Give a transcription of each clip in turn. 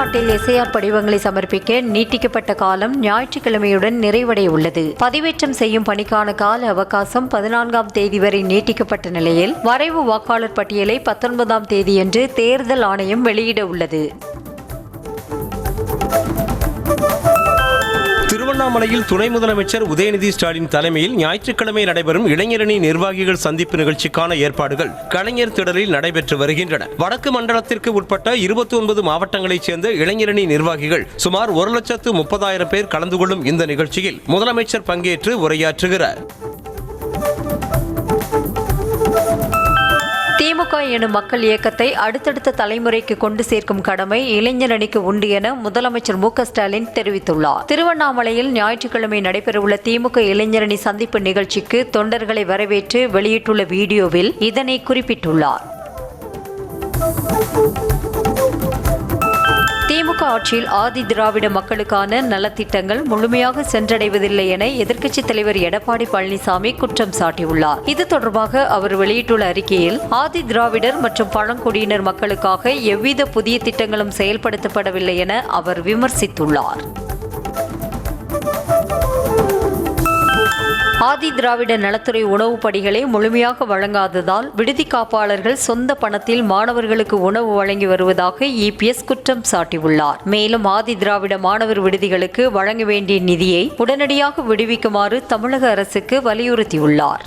தமிழ்நாட்டில் எஸ்ஐஆர் படிவங்களை சமர்ப்பிக்க நீட்டிக்கப்பட்ட காலம் ஞாயிற்றுக்கிழமையுடன் நிறைவடைய உள்ளது. பதிவேற்றம் செய்யும் பணிக்கான கால அவகாசம் 14ஆம் தேதி வரை நீட்டிக்கப்பட்ட நிலையில் வரைவு வாக்காளர் பட்டியலை 19ஆம் தேதியன்று தேர்தல் ஆணையம் வெளியிட உள்ளது. திருவண்ணாமலையில் துணை முதலமைச்சர் உதயநிதி ஸ்டாலின் தலைமையில் ஞாயிற்றுக்கிழமை நடைபெறும் இளைஞரணி நிர்வாகிகள் சந்திப்பு நிகழ்ச்சிக்கான ஏற்பாடுகள் கலைஞர் திடலில் நடைபெற்று வருகின்றன. வடக்கு மண்டலத்திற்கு உட்பட்ட 29 மாவட்டங்களைச் சேர்ந்த இளைஞரணி நிர்வாகிகள் சுமார் 1,30,000 பேர் கலந்து கொள்ளும் இந்த நிகழ்ச்சியில் முதலமைச்சர் பங்கேற்று உரையாற்றுகிறார். திமுக எனும் மக்கள் இயக்கத்தை அடுத்தடுத்த தலைமுறைக்கு கொண்டு சேர்க்கும் கடமை இளைஞர் அணிக்கு உண்டு என முதலமைச்சர் மு.க.ஸ்டாலின் தெரிவித்துள்ளார். திருவண்ணாமலையில் ஞாயிற்றுக்கிழமை நடைபெறவுள்ள திமுக இளைஞரணி சந்திப்பு நிகழ்ச்சிக்கு தொண்டர்களை வரவேற்று வெளியிட்டுள்ள வீடியோவில் இதனை குறிப்பிட்டுள்ளார். திமுக ஆட்சியில் ஆதி திராவிட மக்களுக்கான நலத்திட்டங்கள் முழுமையாக சென்றடைவதில்லை என எதிர்க்கட்சித் தலைவர் எடப்பாடி பழனிசாமி குற்றம் சாட்டியுள்ளார். இது தொடர்பாக அவர் வெளியிட்டுள்ள அறிக்கையில் ஆதி திராவிடர் மற்றும் பழங்குடியினர் மக்களுக்காக எவ்வித புதிய திட்டங்களும் செயல்படுத்தப்படவில்லை என அவர் விமர்சித்துள்ளார். ஆதி திராவிட நலத்துறை உணவு படிகளை முழுமையாக வழங்காததால் விடுதி காப்பாளர்கள் சொந்த பணத்தில் மாணவர்களுக்கு உணவு வழங்கி வருவதாக இபிஎஸ் குற்றம் சாட்டியுள்ளார். மேலும் ஆதி திராவிட மாணவர் விடுதிகளுக்கு வழங்க வேண்டிய நிதியை உடனடியாக விடுவிக்குமாறு தமிழக அரசுக்கு வலியுறுத்தியுள்ளார்.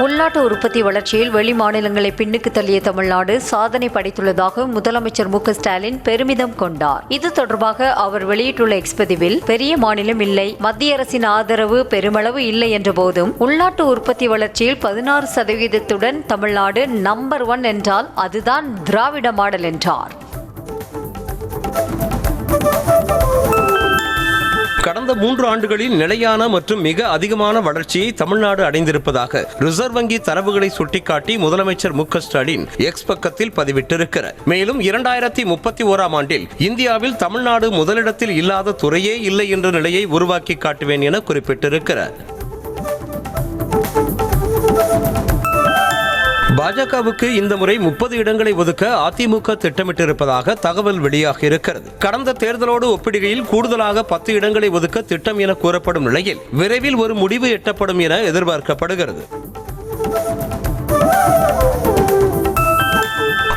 உள்நாட்டு உற்பத்தி வளர்ச்சியில் வெளி மாநிலங்களை பின்னுக்கு தள்ளிய தமிழ்நாடு சாதனை படைத்துள்ளதாக முதலமைச்சர் மு.க.ஸ்டாலின் பெருமிதம் கொண்டார். இது தொடர்பாக அவர் வெளியிட்டுள்ள எக்ஸ் பதிவில், பெரிய மாநிலம் இல்லை, மத்திய அரசின் ஆதரவு பெருமளவு இல்லை என்ற போதும் உள்நாட்டு உற்பத்தி வளர்ச்சியில் 16% தமிழ்நாடு நம்பர் 1 என்றால் அதுதான் திராவிட மாடல் என்றார். கடந்த 3 ஆண்டுகளில் நிலையான மற்றும் மிக அதிகமான வளர்ச்சியை தமிழ்நாடு அடைந்திருப்பதாக ரிசர்வ் வங்கி தரவுகளை சுட்டிக்காட்டி முதலமைச்சர் மு.க.ஸ்டாலின் எக்ஸ் பக்கத்தில் பதிவிட்டிருக்கிறார். மேலும் 2031ஆம் ஆண்டில் இந்தியாவில் தமிழ்நாடு முதலிடத்தில் இல்லாத துறையே இல்லை என்ற நிலையை உருவாக்கி காட்டுவேன் என குறிப்பிட்டிருக்கிறார். பாஜகவுக்கு இந்த முறை 30 இடங்களை ஒதுக்க அதிமுக திட்டமிட்டிருப்பதாக தகவல் வெளியாகி இருக்கிறது. கடந்த தேர்தலோடு ஒப்பிடுகையில் கூடுதலாக 10 இடங்களை ஒதுக்க திட்டம் என கூறப்படும் நிலையில் விரைவில் ஒரு முடிவு எட்டப்படும் என எதிர்பார்க்கப்படுகிறது.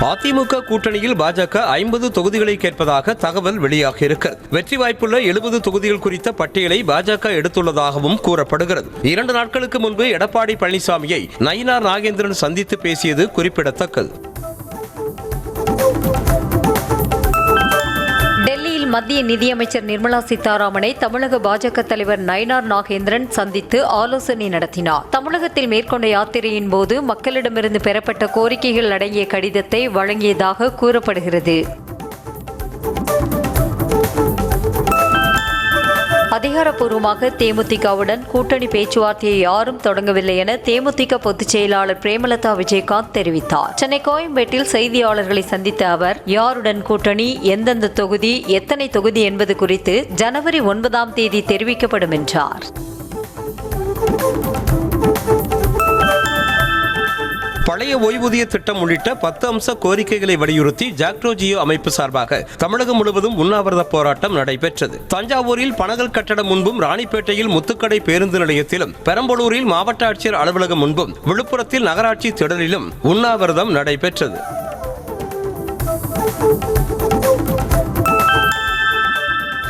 அதிமுக கூட்டணியில் பாஜக 50 தொகுதிகளை கேட்பதாக தகவல் வெளியாகி இருக்கிறது. வெற்றி வாய்ப்புள்ள 70 தொகுதிகள் குறித்த பட்டியலை பாஜக எடுத்துள்ளதாகவும் கூறப்படுகிறது. 2 நாட்களுக்கு முன்பு எடப்பாடி பழனிசாமியை நயினார் நாகேந்திரன் சந்தித்து பேசியது குறிப்பிடத்தக்கது. மத்திய நிதியமைச்சர் நிர்மலா சீதாராமனை தமிழக பாஜக தலைவர் நயினார் நாகேந்திரன் சந்தித்து ஆலோசனை நடத்தினார். தமிழகத்தில் மேற்கொண்ட யாத்திரையின் போது மக்களிடமிருந்து பெறப்பட்ட கோரிக்கைகள் அடங்கிய கடிதத்தை வழங்கியதாக கூறப்படுகிறது. அதிகாரப்பூர்வமாக தேமுதிகவுடன் கூட்டணி பேச்சுவார்த்தையை யாரும் தொடங்கவில்லை என தேமுதிக பொதுச் செயலாளர் பிரேமலதா விஜயகாந்த் தெரிவித்தார். சென்னை கோயம்பேட்டில் செய்தியாளர்களை சந்தித்த அவர், யாருடன் கூட்டணி, எந்தெந்த தொகுதி, எத்தனை தொகுதி என்பது குறித்து ஜனவரி 9ஆம் தேதி தெரிவிக்கப்படும் என்றார். பழைய ஓய்வூதிய திட்டம் உள்ளிட்ட 10 அம்ச கோரிக்கைகளை வலியுறுத்தி ஜாக்டோ ஜியோ அமைப்பு சார்பாக தமிழகம் முழுவதும் உண்ணாவிரத போராட்டம் நடைபெற்றது. தஞ்சாவூரில் பனகல் கட்டடம் முன்பும், ராணிப்பேட்டையில் முத்துக்கடை பேருந்து நிலையத்திலும், பெரம்பலூரில் மாவட்ட ஆட்சியர் அலுவலகம் முன்பும், விழுப்புரத்தில் நகராட்சி திடலிலும் உண்ணாவிரதம் நடைபெற்றது.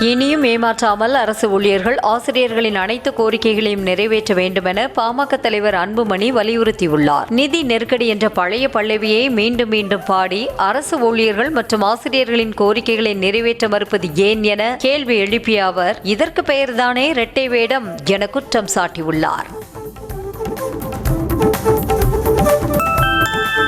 இனியும் ஏமாற்றாமல் அரசு ஊழியர்கள், ஆசிரியர்களின் அனைத்து கோரிக்கைகளையும் நிறைவேற்ற வேண்டும் என பாமக தலைவர் அன்புமணி வலியுறுத்தியுள்ளார். நிதி நெருக்கடி என்ற பழைய பல்லவியை மீண்டும் மீண்டும் பாடி அரசு ஊழியர்கள் மற்றும் ஆசிரியர்களின் கோரிக்கைகளை நிறைவேற்ற மறுப்பது ஏன் என கேள்வி எழுப்பிய அவர், இதற்கு பெயர்தானே இரட்டை வேடம் என குற்றம் சாட்டியுள்ளார்.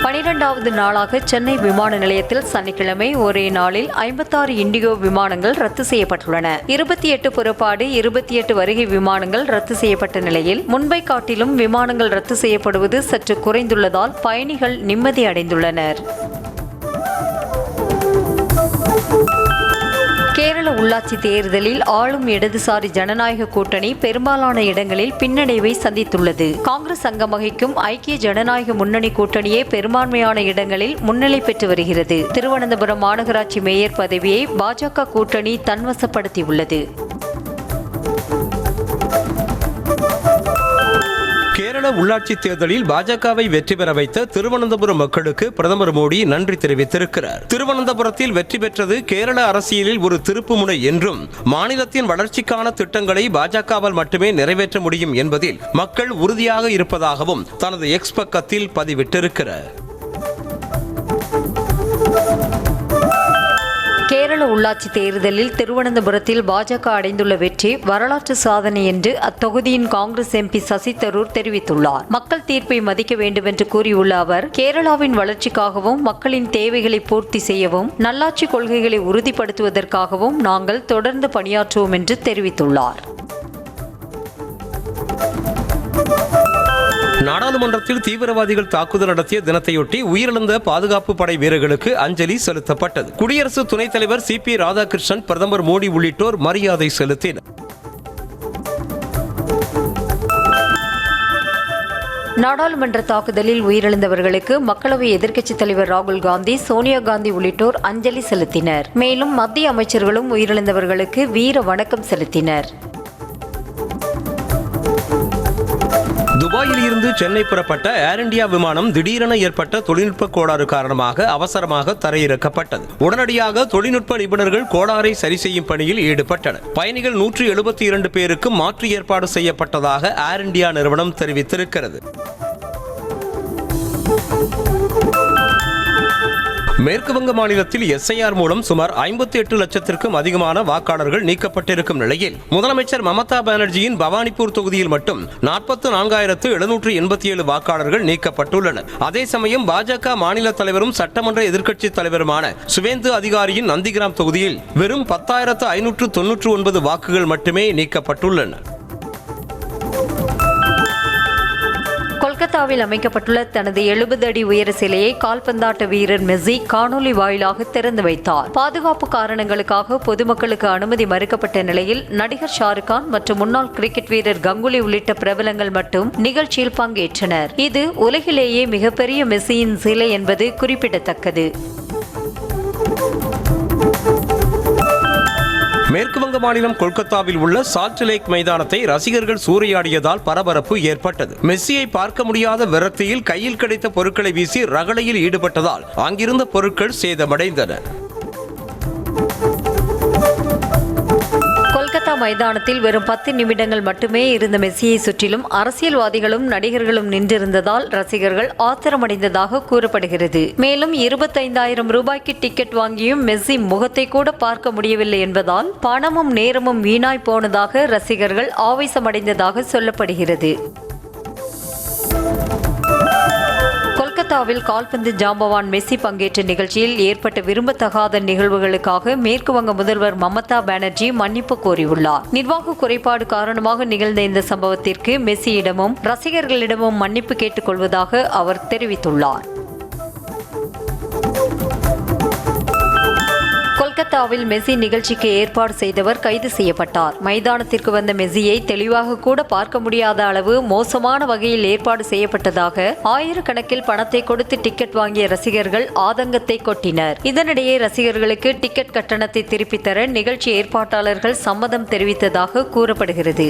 12வது நாளாக சென்னை விமான நிலையத்தில் சனிக்கிழமை ஒரே நாளில் 56 இண்டிகோ விமானங்கள் ரத்து செய்யப்பட்டுள்ளன. 28 புறப்பாடு, 28 வருகை விமானங்கள் ரத்து செய்யப்பட்ட நிலையில் முன்பை காட்டிலும் விமானங்கள் ரத்து செய்யப்படுவது சற்று குறைந்துள்ளதால் பயணிகள் நிம்மதி அடைந்துள்ளனர். கேரள உள்ளாட்சி தேர்தலில் ஆளும் இடதுசாரி ஜனநாயக கூட்டணி பெரும்பாலான இடங்களில் பின்னடைவை சந்தித்துள்ளது. காங்கிரஸ் அங்கம் வகிக்கும் ஐக்கிய ஜனநாயக முன்னணி கூட்டணியே பெரும்பான்மையான இடங்களில் முன்னிலை பெற்று வருகிறது. திருவனந்தபுரம் மாநகராட்சி மேயர் பதவியை பாஜக கூட்டணி தன்வசப்படுத்தியுள்ளது. கேரள உள்ளாட்சி தேர்தலில் பாஜகவை வெற்றி பெற வைத்த திருவனந்தபுரம் மக்களுக்கு பிரதமர் மோடி நன்றி தெரிவித்திருக்கிறார். திருவனந்தபுரத்தில் வெற்றி பெற்றது கேரள அரசியலில் ஒரு திருப்புமுனை என்றும், மாநிலத்தின் வளர்ச்சிக்கான திட்டங்களை பாஜகவால் மட்டுமே நிறைவேற்ற முடியும் என்பதில் மக்கள் உறுதியாக இருப்பதாகவும் தனது எக்ஸ் பக்கத்தில் பதிவிட்டிருக்கிறார். கேரள உள்ளாட்சி தேர்தலில் திருவனந்தபுரத்தில் பாஜக அடைந்துள்ள வெற்றி வரலாற்று சாதனை என்று அத்தொகுதியின் காங்கிரஸ் எம்பி சசி தரூர் தெரிவித்துள்ளார். மக்கள் தீர்ப்பை மதிக்க வேண்டும் என்று கூறியுள்ள அவர், கேரளாவின் வளர்ச்சிக்காகவும் மக்களின் தேவைகளை பூர்த்தி செய்யவும் நல்லாட்சி கொள்கைகளை உறுதிப்படுத்துவதற்காகவும் நாங்கள் தொடர்ந்து பணியாற்றுவோம் என்று தெரிவித்துள்ளார். நாடாளுமன்றத்தில் தீவிரவாதிகள் தாக்குதல் நடத்திய தினத்தையொட்டி உயிரிழந்த பாதுகாப்பு படை வீரர்களுக்கு அஞ்சலி செலுத்தப்பட்டது. குடியரசு துணைத் தலைவர் CP ராதாகிருஷ்ணன், பிரதமர் மோடி உள்ளிட்டோர் மரியாதை செலுத்தினர். நாடாளுமன்ற தாக்குதலில் உயிரிழந்தவர்களுக்கு மக்களவை எதிர்க்கட்சித் தலைவர் ராகுல் காந்தி, சோனியா காந்தி உள்ளிட்டோர் அஞ்சலி செலுத்தினர். மேலும் மத்திய அமைச்சர்களும் உயிரிழந்தவர்களுக்கு வீர வணக்கம் செலுத்தினர். துபாயில் இருந்து சென்னை புறப்பட்ட ஏர் இந்தியா விமானம் திடீரென ஏற்பட்ட தொழில்நுட்ப கோளாறு காரணமாக அவசரமாக தரையிறக்கப்பட்டது. உடனடியாக தொழில்நுட்ப நிபுணர்கள் கோளாறை சரி செய்யும் பணியில் ஈடுபட்டனர். பயணிகள் 172 பேருக்கு மாற்று ஏற்பாடு செய்யப்பட்டதாக ஏர் இந்தியா நிறுவனம் தெரிவித்திருக்கிறது. மேற்கு வங்க மாநிலத்தில் SIR மூலம் சுமார் 58 லட்சத்திற்கும் அதிகமான வாக்காளர்கள் நீக்கப்பட்டிருக்கும் நிலையில் முதலமைச்சர் மமதா பானர்ஜியின் பவானிபூர் தொகுதியில் மட்டும் 44,787 வாக்காளர்கள் நீக்கப்பட்டுள்ளனர். அதே சமயம் பாஜக மாநில தலைவரும் சட்டமன்ற எதிர்க்கட்சித் தலைவருமான சுவேந்து அதிகாரியின் நந்திகிராம் தொகுதியில் வெறும் 10,599 வாக்குகள் மட்டுமே நீக்கப்பட்டுள்ளன. கொல்கத்தாவில் அமைக்கப்பட்டுள்ள தனது 70 அடி உயர சிலையை கால்பந்தாட்ட வீரர் மெஸ்ஸி காணொலி வாயிலாக திறந்து வைத்தார். பாதுகாப்பு காரணங்களுக்காக பொதுமக்களுக்கு அனுமதி மறுக்கப்பட்ட நிலையில் நடிகர் ஷாருக்கான் மற்றும் முன்னாள் கிரிக்கெட் வீரர் கங்குலி உள்ளிட்ட பிரபலங்கள் மட்டும் நிகழ்ச்சியில் பங்கேற்றனர். இது உலகிலேயே மிகப்பெரிய மெஸ்ஸியின் சிலை என்பது குறிப்பிடத்தக்கது. மேற்கு வங்க மாநிலம் கொல்கத்தாவில் உள்ள சால்ட் லேக் மைதானத்தை ரசிகர்கள் சூறையாடியதால் பரபரப்பு ஏற்பட்டது. மெஸ்ஸியை பார்க்க முடியாத விரக்தியில் கையில் கிடைத்த பொருட்களை வீசி ரகளையில் ஈடுபட்டதால் அங்கிருந்த பொருட்கள் சேதமடைந்தன. கொல்கத்தா மைதானத்தில் வெறும் 10 நிமிடங்கள் மட்டுமே இருந்த மெஸ்ஸியை சுற்றிலும் அரசியல்வாதிகளும் நடிகர்களும் நின்றிருந்ததால் ரசிகர்கள் ஆத்திரமடைந்ததாக கூறப்படுகிறது. மேலும் 25,000 ரூபாய்க்கு டிக்கெட் வாங்கியும் மெஸ்ஸி முகத்தை கூட பார்க்க முடியவில்லை என்பதால் பணமும் நேரமும் வீணாய் போனதாக ரசிகர்கள் ஆவேசமடைந்ததாக சொல்லப்படுகிறது. கொல்கத்தாவில் கால்பந்து ஜாம்பவான் மெஸ்ஸி பங்கேற்ற நிகழ்ச்சியில் ஏற்பட்ட விரும்பத்தகாத நிகழ்வுகளுக்காக மேற்கு வங்க முதல்வர் மமதா பானர்ஜி மன்னிப்பு கோரியுள்ளார். நிர்வாக குறைபாடு காரணமாக நிகழ்ந்த இந்த சம்பவத்திற்கு மெஸ்ஸியிடமும் ரசிகர்களிடமும் மன்னிப்பு கேட்டுக் கொள்வதாக அவர் தெரிவித்துள்ளார். கொல்கத்தாவில் மெஸ்ஸி நிகழ்ச்சிக்கு ஏற்பாடு செய்தவர் கைது செய்யப்பட்டார். மைதானத்திற்கு வந்த மெஸ்ஸியை தெளிவாக கூட பார்க்க முடியாத அளவு மோசமான வகையில் ஏற்பாடு செய்யப்பட்டதாக ஆயிரக்கணக்கில் பணத்தை கொடுத்து டிக்கெட் வாங்கிய ரசிகர்கள் ஆதங்கத்தை கொட்டினர். இதனிடையே ரசிகர்களுக்கு டிக்கெட் கட்டணத்தை திருப்பித் தர நிகழ்ச்சி ஏற்பாட்டாளர்கள் சம்மதம் தெரிவித்ததாக கூறப்படுகிறது.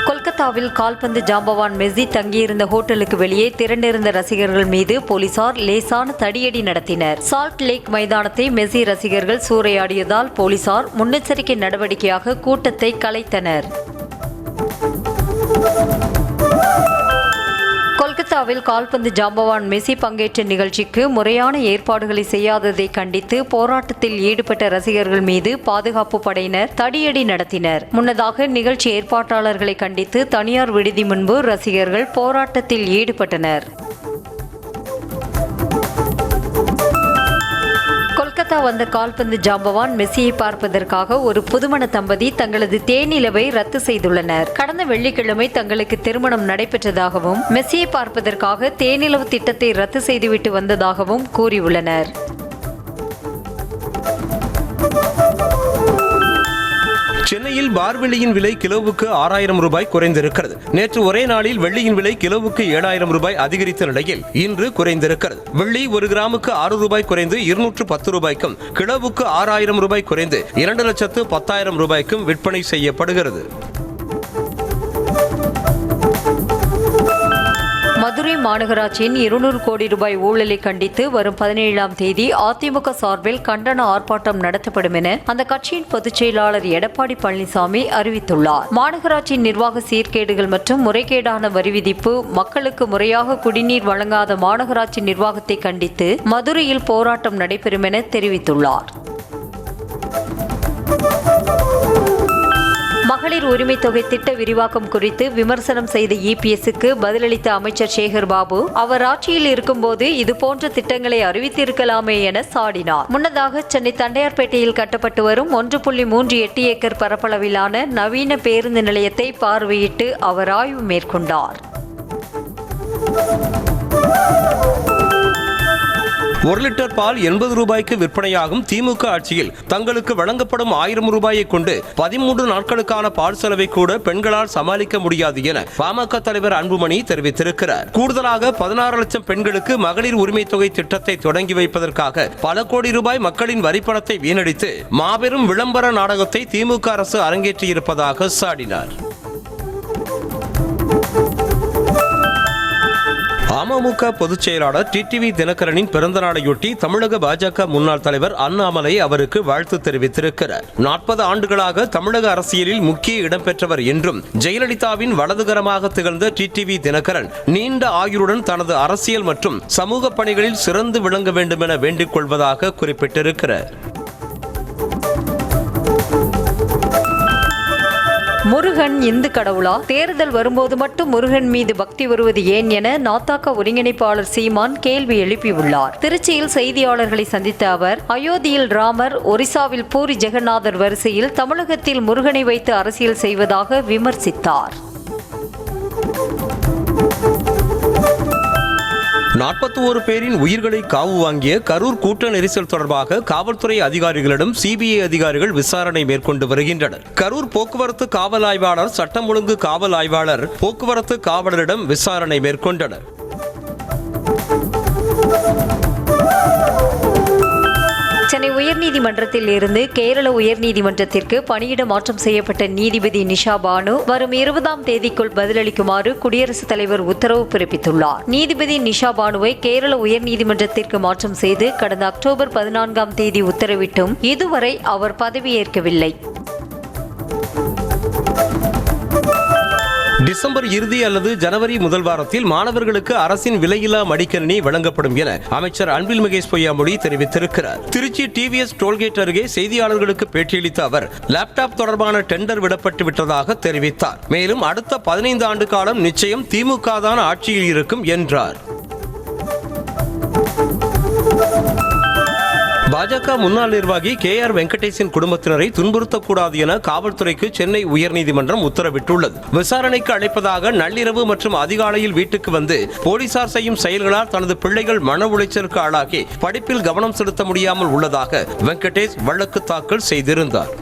கொல்கத்தாவில் கால்பந்து ஜாம்பவான் மெஸ்ஸி தங்கியிருந்த ஹோட்டலுக்கு வெளியே திரண்டிருந்த ரசிகர்கள் மீது போலீசார் லேசான தடியடி நடத்தினர். சால்ட் லேக் மைதானத்தை மெஸ்ஸி ரசிகர்கள் சூறையாடியதால் போலீசார் முன்னெச்சரிக்கை நடவடிக்கையாக கூட்டத்தை கலைத்தனர். கொல்கத்தாவில் கால்பந்து ஜாம்பவான் மெஸ்ஸி பங்கேற்ற நிகழ்ச்சிக்கு முறையான ஏற்பாடுகளை செய்யாததை கண்டித்து போராட்டத்தில் ஈடுபட்ட ரசிகர்கள் மீது பாதுகாப்பு படையினர் தடியடி நடத்தினர். முன்னதாக நிகழ்ச்சி ஏற்பாட்டாளர்களை கண்டித்து தனியார் விடுதி முன்பு ரசிகர்கள் போராட்டத்தில் ஈடுபட்டனர். கொல்கத்தா வந்த கால்பந்து ஜாம்பவான் மெஸ்ஸியை பார்ப்பதற்காக ஒரு புதுமண தம்பதி தங்களது தேனிலவை ரத்து செய்துள்ளனர். கடந்த வெள்ளிக்கிழமை தங்களுக்கு திருமணம் நடைபெற்றதாகவும் மெஸ்ஸியை பார்ப்பதற்காக தேனிலவு திட்டத்தை ரத்து செய்துவிட்டு வந்ததாகவும் கூறியுள்ளனர். சென்னையில் பார் வெள்ளியின் விலை கிலோவுக்கு 6000 ரூபாய் குறைந்திருக்கிறது. நேற்று ஒரே நாளில் வெள்ளியின் விலை கிலோவுக்கு 7000 ரூபாய் அதிகரித்த நிலையில் இன்று குறைந்திருக்கிறது. வெள்ளி 1 கிராமுக்கு 6 ரூபாய் குறைந்து 210 ரூபாய்க்கும், கிலோவுக்கு 6000 ரூபாய் குறைந்து 2,10,000 ரூபாய்க்கும் விற்பனை செய்யப்படுகிறது. மதுரை மாநகராட்சியின் 200 கோடி ரூபாய் ஊழலை கண்டித்து வரும் 17ஆம் தேதி அதிமுக சார்பில் கண்டன ஆர்ப்பாட்டம் நடத்தப்படும் என அந்த கட்சியின் பொதுச் செயலாளர் எடப்பாடி பழனிசாமி அறிவித்துள்ளார். மாநகராட்சியின் நிர்வாக சீர்கேடுகள் மற்றும் முறைகேடான வரி விதிப்பு, மக்களுக்கு முறையாக குடிநீர் வழங்காத மாநகராட்சி நிர்வாகத்தை கண்டித்து மதுரையில் போராட்டம் நடைபெறும் என தெரிவித்துள்ளார். மகளிர் உரிமை தொகை திட்ட விரிவாக்கம் குறித்து விமர்சனம் செய்த இபிஎஸ்க்கு பதிலளித்த அமைச்சர் சேகர் பாபு, அவர் ஆட்சியில் இருக்கும்போது இதுபோன்ற திட்டங்களை அறிவித்திருக்கலாமே என சாடினார். முன்னதாக சென்னை தண்டையார்பேட்டையில் கட்டப்பட்டு வரும் 1.38 ஏக்கர் பரப்பளவிலான நவீன பேருந்து நிலையத்தை பார்வையிட்டு அவர் ஆய்வு மேற்கொண்டார். 1 லிட்டர் பால் 80 ரூபாய்க்கு விற்பனையாகும் திமுக ஆட்சியில் தங்களுக்கு வழங்கப்படும் 1000 ரூபாயை கொண்டு 13 நாட்களுக்கான பால் செலவை கூட பெண்களால் சமாளிக்க முடியாது என பாமக தலைவர் அன்புமணி தெரிவித்திருக்கிறார். கூடுதலாக 16 லட்சம் பெண்களுக்கு மகளிர் உரிமை தொகை திட்டத்தை தொடங்கி வைப்பதற்காக பல கோடி ரூபாய் மக்களின் வரிப்பணத்தை வீணடித்து மாபெரும் விளம்பர நாடகத்தை திமுக அரசு அரங்கேற்றியிருப்பதாக சாடினார். அமமுக பொதுச் செயலாளர் டிடிவி தினகரனின் பிறந்த நாளையொட்டி தமிழக பாஜக முன்னாள் தலைவர் அண்ணாமலை அவருக்கு வாழ்த்து தெரிவித்திருக்கிறார். 40 ஆண்டுகளாக தமிழக அரசியலில் முக்கிய இடம்பெற்றவர் என்றும் ஜெயலலிதாவின் வலதுகரமாக திகழ்ந்த டிடிவி தினகரன் நீண்ட ஆயுளுடன் தனது அரசியல் மற்றும் சமூக பணிகளில் சிறந்து விளங்க வேண்டும் என வேண்டிக் கொள்வதாக குறிப்பிட்டிருக்கிறார். முருகன் இந்து கடவுளா? தேர்தல் வரும்போது மட்டும் முருகன் மீது பக்தி வருவது ஏன் என நாத்தாக்க ஒருங்கிணைப்பாளர் சீமான் கேள்வி எழுப்பியுள்ளார். திருச்சியில் செய்தியாளர்களை சந்தித்த அவர், அயோத்தியில் ராமர், ஒரிசாவில் பூரி ஜெகநாதர் வரிசையில் தமிழகத்தில் முருகனை வைத்து அரசியல் செய்வதாக விமர்சித்தார். 41 பேரின் உயிர்களை காவு வாங்கிய கரூர் கூட்ட நெரிசல் தொடர்பாக காவல்துறை அதிகாரிகளிடம் சிபிஐ அதிகாரிகள் விசாரணை மேற்கொண்டு வருகின்றனர். கரூர் போக்குவரத்து காவல் ஆய்வாளர், சட்டம் ஒழுங்கு காவல் ஆய்வாளர் போக்குவரத்து காவலரிடம் விசாரணை மேற்கொண்டனர். சென்னை உயர்நீதிமன்றத்தில் இருந்து கேரள உயர்நீதிமன்றத்திற்கு பணியிட மாற்றம் செய்யப்பட்ட நீதிபதி நிஷா பானு வரும் 20ஆம் தேதிக்குள் பதிலளிக்குமாறு குடியரசுத் தலைவர் உத்தரவு பிறப்பித்துள்ளார். நீதிபதி நிஷா பானுவை கேரள உயர்நீதிமன்றத்திற்கு மாற்றம் செய்து கடந்த அக்டோபர் 14ஆம் தேதி உத்தரவிட்டும் இதுவரை அவர் பதவியேற்கவில்லை. டிசம்பர் இறுதி அல்லது ஜனவரி முதல் வாரத்தில் மாணவர்களுக்கு அரசின் விலையில்லா மடிக்கணினி வழங்கப்படும் என அமைச்சர் அன்பில் மகேஷ் பொய்யாமொழி தெரிவித்திருக்கிறார். திருச்சி டிவிஎஸ் டோல்கேட் அருகே செய்தியாளர்களுக்கு பேட்டியளித்த அவர், லேப்டாப் தொடர்பான டெண்டர் விடப்பட்டு விட்டதாக தெரிவித்தார். மேலும் அடுத்த 15 ஆண்டு காலம் நிச்சயம் திமுக தான் ஆட்சியில் இருக்கும் என்றார். பாஜக முன்னாள் நிர்வாகி KR வெங்கடேஷின் குடும்பத்தினரை துன்புறுத்தக்கூடாது என காவல்துறைக்கு சென்னை உயர்நீதிமன்றம் உத்தரவிட்டுள்ளது. விசாரணைக்கு அழைப்பதாக நள்ளிரவு மற்றும் அதிகாலையில் வீட்டுக்கு வந்து போலீசார் செய்யும் செயல்களால் தனது பிள்ளைகள் மன உளைச்சலுக்கு ஆளாகி படிப்பில் கவனம் செலுத்த முடியாமல் உள்ளதாக வெங்கடேஷ் வழக்கு தாக்கல் செய்திருந்தார்.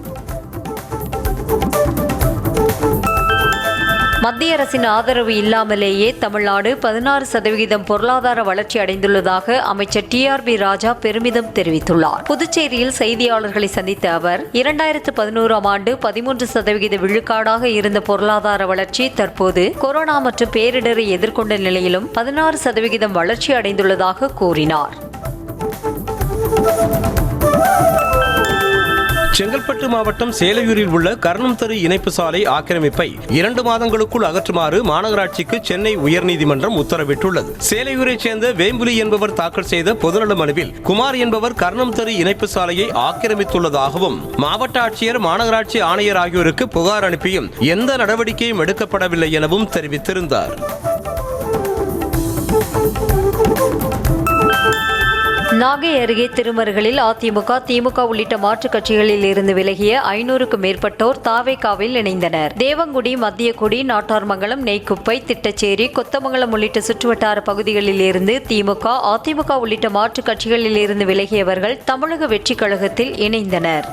மத்திய அரசின் ஆதரவு இல்லாமலேயே தமிழ்நாடு 16% பொருளாதார வளர்ச்சி அடைந்துள்ளதாக அமைச்சர் TRB ராஜா பெருமிதம் தெரிவித்துள்ளார். புதுச்சேரியில் செய்தியாளர்களை சந்தித்த அவர், 2011ஆம் ஆண்டு 13% விழுக்காடாக இருந்த பொருளாதார வளர்ச்சி தற்போது கொரோனா மற்றும் பேரிடரை எதிர்கொண்ட நிலையிலும் 16% வளர்ச்சி அடைந்துள்ளதாக கூறினார். செங்கல்பட்டு மாவட்டம் சேலையூரில் உள்ள கர்ணம் தெரு இணைப்பு சாலை ஆக்கிரமிப்பை 2 மாதங்களுக்குள் அகற்றுமாறு மாநகராட்சிக்கு சென்னை உயர்நீதிமன்றம் உத்தரவிட்டுள்ளது. சேலையூரைச் சேர்ந்த வேம்புலி என்பவர் தாக்கல் செய்த பொதுநல மனுவில் குமார் என்பவர் கர்ணம் தெரு இணைப்பு சாலையை ஆக்கிரமித்துள்ளதாகவும் மாவட்ட ஆட்சியர், மாநகராட்சி ஆணையர் ஆகியோருக்கு புகார் அனுப்பியும் எந்த நடவடிக்கையும் எடுக்கப்படவில்லை எனவும் தெரிவித்திருந்தார். நாகை அருகே திருமருகலில் அதிமுக, திமுக உள்ளிட்ட மாற்றுக் கட்சிகளில் இருந்து விலகிய 500க்கும் மேற்பட்டோர் தாவேகாவில் இணைந்தனர். தேவங்குடி, மத்தியக்குடி, நாட்டார்மங்கலம், நெய்க்குப்பை, திட்டச்சேரி, கொத்தமங்கலம் உள்ளிட்ட சுற்றுவட்டார பகுதிகளில் இருந்து திமுக, அதிமுக உள்ளிட்ட மாற்றுக் கட்சிகளில் இருந்து விலகியவர்கள் தமிழக வெற்றிக் கழகத்தில் இணைந்தனர்.